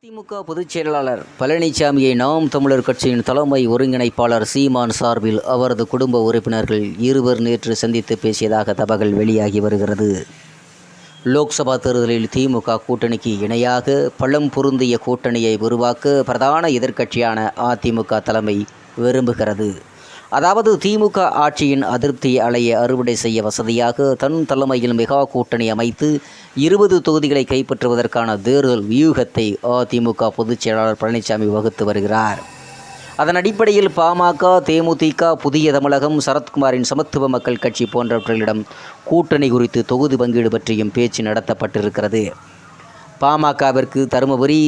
திமுக பொதுச் செயலாளர் பழனிசாமியை நாம் தமிழர் கட்சியின் தலைமை ஒருங்கிணைப்பாளர் சீமான் சார்பில் அவரது குடும்ப உறுப்பினர்கள் இருவர் நேற்று சந்தித்து பேசியதாக தகவல் வெளியாகி வருகிறது. லோக்சபா தேர்தலில் திமுக கூட்டணிக்கு இணையாக பலம் பொருந்திய கூட்டணியை உருவாக்க பிரதான எதிர்க்கட்சியான அதிமுக தலைமை விரும்புகிறது. அதாவது திமுக ஆட்சியின் அதிருப்தி அலையை அறுவடை செய்ய வசதியாக தன் தலைமையில் மெகா கூட்டணி அமைத்து 20 தொகுதிகளை கைப்பற்றுவதற்கான தேர்தல் வியூகத்தை அதிமுக பொதுச் செயலாளர் பழனிசாமி வகுத்து வருகிறார். அதன் அடிப்படையில் பாமக, தேமுதிக, புதிய தமிழகம், சரத்குமாரின் சமத்துவ மக்கள் கட்சி போன்றவர்களிடம் கூட்டணி குறித்து தொகுதி பங்கீடு பற்றியும் பேச்சு நடத்தப்பட்டிருக்கிறது. பாமகவிற்கு தருமபுரி,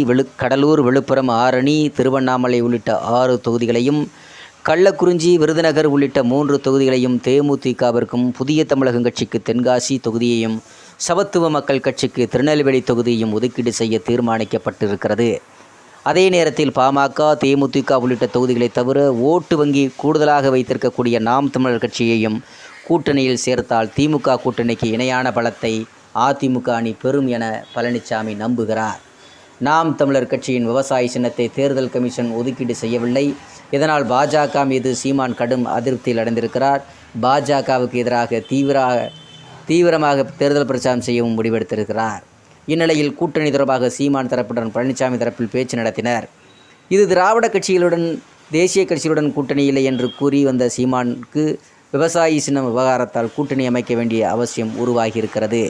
கடலூர், விழுப்புரம், ஆரணி, திருவண்ணாமலை உள்ளிட்ட 6 தொகுதிகளையும், கள்ளக்குறிஞ்சி, விருதுநகர் உள்ளிட்ட 3 தொகுதிகளையும், தேமுதிகவிற்கும் புதிய தமிழகம் கட்சிக்கு தென்காசி தொகுதியையும், சமத்துவ மக்கள் கட்சிக்கு திருநெல்வேலி தொகுதியையும் ஒதுக்கீடு செய்ய தீர்மானிக்கப்பட்டிருக்கிறது. அதே நேரத்தில் பாமக, தேமுதிக உள்ளிட்ட தொகுதிகளை தவிர ஓட்டு வங்கி கூடுதலாக வைத்திருக்கக்கூடிய நாம் தமிழர் கட்சியையும் கூட்டணியில் சேர்த்தால் திமுக கூட்டணிக்கு இணையான பலத்தை அதிமுக அணி பெறும் என பழனிசாமி நம்புகிறார். நாம் தமிழர் கட்சியின் விவசாய சின்னத்தை தேர்தல் கமிஷன் ஒதுக்கீடு செய்யவில்லை. இதனால் பாஜக மீது சீமான் கடும் அதிருப்தியில் அடைந்திருக்கிறார். பாஜகவுக்கு எதிராக தீவிரமாக தேர்தல் பிரச்சாரம் செய்யவும் முடிவெடுத்திருக்கிறார். இந்நிலையில் கூட்டணி தொடர்பாக சீமான் தரப்புடன் பழனிசாமி தரப்பில் பேச்சு நடத்தினர். இது திராவிட கட்சிகளுடன் தேசிய கட்சிகளுடன் கூட்டணி இல்லை என்று கூறி வந்த சீமானுக்கு விவசாயி சின்னம் விவகாரத்தால் கூட்டணி அமைக்க வேண்டிய அவசியம் உருவாகியிருக்கிறது.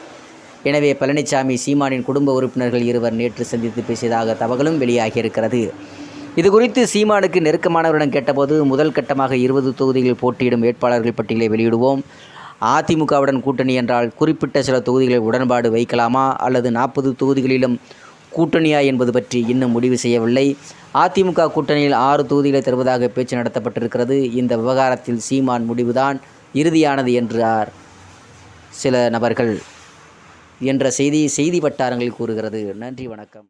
எனவே பழனிசாமி சீமானின் குடும்ப உறுப்பினர்கள் இருவர் நேற்று சந்தித்து பேசியதாக தகவலும் வெளியாகியிருக்கிறது. இது குறித்து சீமானுக்கு நெருக்கமானவரிடம் கேட்டபோது, முதல் கட்டமாக 20 தொகுதிகளில் போட்டியிடும் வேட்பாளர்கள் பட்டியலை வெளியிடுவோம். அதிமுகவுடன் கூட்டணி என்றால் குறிப்பிட்ட சில தொகுதிகளில் உடன்பாடு வைக்கலாமா அல்லது 40 தொகுதிகளிலும் கூட்டணியா என்பது பற்றி இன்னும் முடிவு செய்யவில்லை. அதிமுக கூட்டணியில் 6 தொகுதிகளை தருவதாக பேச்சு நடத்தப்பட்டிருக்கிறது. இந்த விவகாரத்தில் சீமான் முடிவுதான் இறுதியானது என்றார் சில நபர்கள் என்ற செய்தி வட்டாரங்களில் கூறுகிறது. நன்றி, வணக்கம்.